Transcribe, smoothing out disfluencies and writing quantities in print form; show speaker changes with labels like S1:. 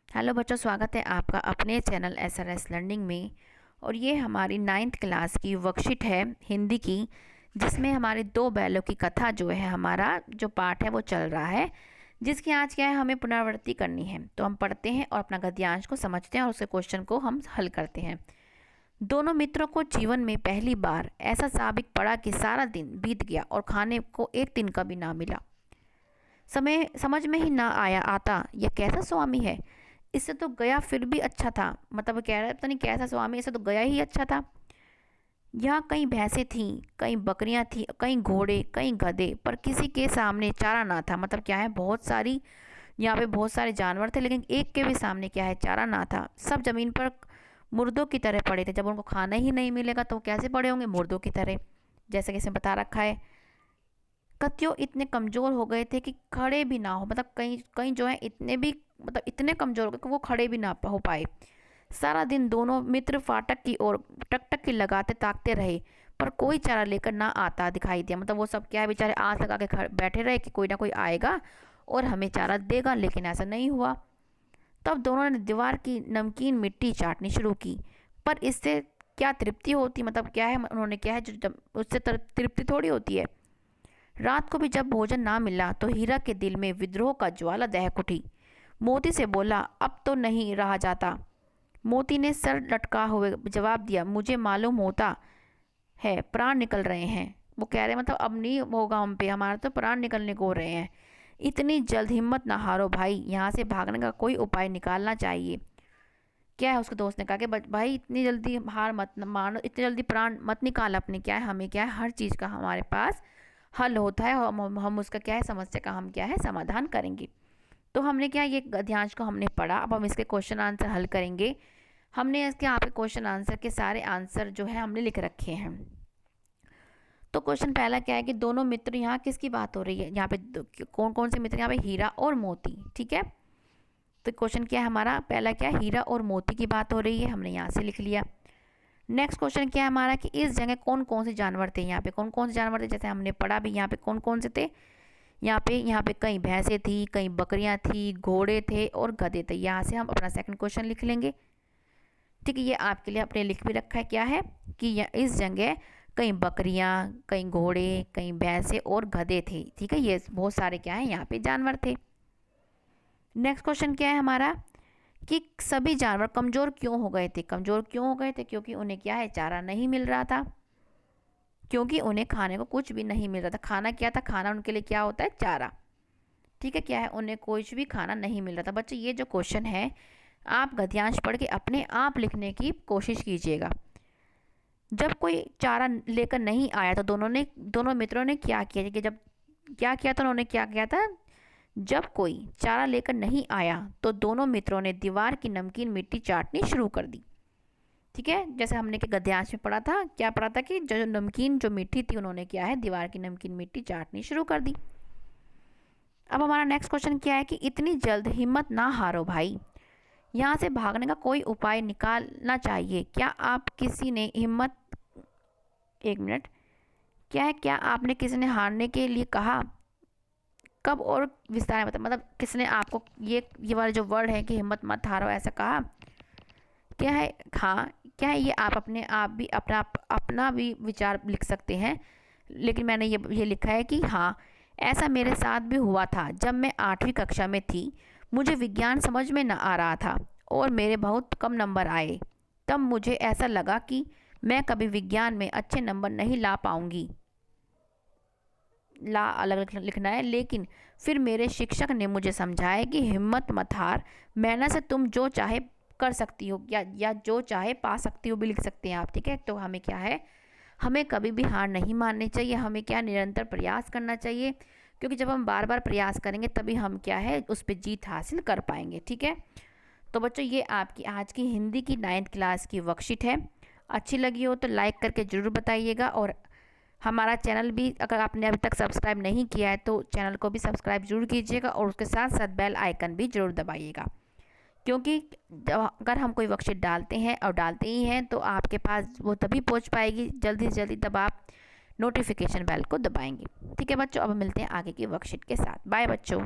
S1: Hello बच्चों, स्वागत है आपका अपने चैनल SRS लर्निंग में। और ये हमारी 9th क्लास की वर्कशीट है हिंदी की, जिसमें हमारे दो बैलों की कथा जो है हमारा जो पाठ है वो चल रहा है, जिसकी आज क्या है हमें पुनरावृत्ति करनी है। तो हम पढ़ते हैं और अपना गद्यांश को समझते हैं और उसके क्वेश्चन को हम हल करते हैं। दोनों मित्रों को जीवन में पहली बार ऐसा साबित पड़ा कि सारा दिन बीत गया और खाने को एक दिन का भी ना मिला। समय समझ में ही ना आया आता यह कैसा स्वामी है। इससे तो गया फिर भी अच्छा था। मतलब कह रहा है पता नहीं कैसा स्वामी, इससे तो गया ही अच्छा था। यहाँ कई भैंसें थीं, कई बकरियां थीं, कई घोड़े, कई गधे, पर किसी के सामने चारा ना था। मतलब क्या है, बहुत सारी यहाँ पे बहुत सारे जानवर थे, लेकिन एक के भी सामने क्या है, चारा ना था। सब जमीन पर मुर्दों की तरह पड़े थे। जब उनको खाना ही नहीं मिलेगा तो कैसे पड़े होंगे, मुर्दों की तरह, जैसे कि इसमें बता रखा है। कत्यो इतने कमज़ोर हो गए थे कि खड़े भी ना हो। मतलब कहीं कहीं जो है इतने भी, मतलब इतने कमज़ोर हो गए कि वो खड़े भी ना हो पाए। सारा दिन दोनों मित्र फाटक की ओर टकटक की लगाते ताकते रहे, पर कोई चारा लेकर ना आता दिखाई दिया। मतलब वो सब क्या है, बेचारे आस लगा के बैठे रहे कि कोई ना कोई आएगा और हमें चारा देगा, लेकिन ऐसा नहीं हुआ। तब दोनों ने दीवार की नमकीन मिट्टी चाटनी शुरू की, पर इससे क्या तृप्ति होती। मतलब क्या है, उन्होंने क्या है, जो उससे तृप्ति थोड़ी होती है। रात को भी जब भोजन ना मिला तो हीरा के दिल में विद्रोह का ज्वाला दहक उठी। मोती से बोला, अब तो नहीं रहा जाता। मोती ने सर लटका हुए जवाब दिया, मुझे मालूम होता है, प्राण निकल रहे हैं। वो कह रहे मतलब अब नहीं होगा हम पे, हमारे तो प्राण निकलने को हो रहे हैं। इतनी जल्द हिम्मत ना हारो भाई, यहाँ से भागने का कोई उपाय निकालना चाहिए। क्या है, उसके दोस्त ने कहा कि भाई इतनी जल्दी हार मत मानो, इतनी जल्दी प्राण मत निकाल अपने। क्या है, हमें क्या है, हर चीज़ का हमारे पास हल होता है, हम उसका क्या है, समस्या का हम क्या है समाधान करेंगे। तो हमने क्या, ये गद्यांश को हमने पढ़ा। अब हम इसके क्वेश्चन आंसर हल करेंगे। हमने इसके यहाँ पे क्वेश्चन आंसर के सारे आंसर जो है हमने लिख रखे हैं। तो क्वेश्चन पहला क्या है कि दोनों मित्र, यहाँ किसकी बात हो रही है, यहाँ पे कौन कौन से मित्र, यहाँ पे हीरा और मोती। ठीक है, तो क्वेश्चन क्या है हमारा, पहला क्या है, हीरा और मोती की बात हो रही है, हमने यहाँ से लिख लिया। नेक्स्ट क्वेश्चन क्या है हमारा कि इस जगह कौन कौन से जानवर थे। यहाँ पे कौन कौन से जानवर थे, जैसे हमने पढ़ा भी, यहाँ पे कौन कौन से थे। यहाँ पे कई भैंसें थी, कई बकरियां थी, घोड़े थे और गधे थे। यहाँ से हम अपना सेकंड क्वेश्चन लिख लेंगे। ठीक है, ये आपके लिए अपने लिख भी रखा है, क्या है कि इस जगह कई बकरियां, कई घोड़े, कई भैंसें और गधे थे। ठीक है, ये बहुत सारे क्या है यहाँ पे जानवर थे। नेक्स्ट क्वेश्चन क्या है हमारा कि सभी जानवर कमज़ोर क्यों हो गए थे। कमज़ोर क्यों हो गए थे, क्योंकि उन्हें क्या है, चारा नहीं मिल रहा था। क्योंकि उन्हें खाने को कुछ भी नहीं मिल रहा था। खाना क्या था, खाना उनके लिए क्या होता है, चारा। ठीक है, क्या है, उन्हें कुछ भी खाना नहीं मिल रहा था। बच्चे ये जो क्वेश्चन है, आप गद्यांश पढ़ के अपने आप लिखने की कोशिश कीजिएगा। जब कोई चारा लेकर नहीं आया तो दोनों मित्रों ने क्या किया कि जब क्या किया था, उन्होंने क्या किया था, जब कोई चारा लेकर नहीं आया तो दोनों मित्रों ने दीवार की नमकीन मिट्टी चाटनी शुरू कर दी। ठीक है, जैसे हमने के गद्यांश में पढ़ा था, क्या पढ़ा था कि जो नमकीन जो मिट्टी थी, उन्होंने क्या है, दीवार की नमकीन मिट्टी चाटनी शुरू कर दी। अब हमारा नेक्स्ट क्वेश्चन क्या है कि इतनी जल्द हिम्मत ना हारो भाई, यहाँ से भागने का कोई उपाय निकालना चाहिए। क्या आप किसी ने हिम्मत, एक मिनट, क्या है, क्या आपने किसी ने हारने के लिए कहा, कब और विस्तार में मतलब किसने आपको ये वाला जो वर्ड है कि हिम्मत मत हारो ऐसा कहा, क्या है। हाँ, क्या है, ये आप अपने आप भी अपना भी विचार लिख सकते हैं, लेकिन मैंने ये लिखा है कि हाँ, ऐसा मेरे साथ भी हुआ था। जब मैं 8वीं कक्षा में थी, मुझे विज्ञान समझ में न आ रहा था और मेरे बहुत कम नंबर आए। तब मुझे ऐसा लगा कि मैं कभी विज्ञान में अच्छे नंबर नहीं ला पाऊंगी। ला अलग लिखना है। लेकिन फिर मेरे शिक्षक ने मुझे समझाया कि हिम्मत मत हार, मेहनत से तुम जो चाहे कर सकती हो, या जो चाहे पा सकती हो भी लिख सकते हैं आप। ठीक है, तो हमें क्या है, हमें कभी भी हार नहीं माननी चाहिए। हमें क्या, निरंतर प्रयास करना चाहिए, क्योंकि जब हम बार बार प्रयास करेंगे तभी हम क्या है, उस पर जीत हासिल कर पाएंगे। ठीक है, तो बच्चों ये आपकी आज की हिंदी की 9th क्लास की वर्कशीट है। अच्छी लगी हो तो लाइक करके ज़रूर बताइएगा, और हमारा चैनल भी अगर आपने अभी तक सब्सक्राइब नहीं किया है तो चैनल को भी सब्सक्राइब जरूर कीजिएगा, और उसके साथ साथ बेल आइकन भी ज़रूर दबाइएगा। क्योंकि जब अगर हम कोई वर्कशीट डालते हैं और डालते ही हैं तो आपके पास वो तभी पहुंच पाएगी जल्दी से जल्दी तब आप नोटिफिकेशन बेल को दबाएंगे। ठीक है बच्चों, अब मिलते हैं आगे की वर्कशीट के साथ। बाय बच्चों।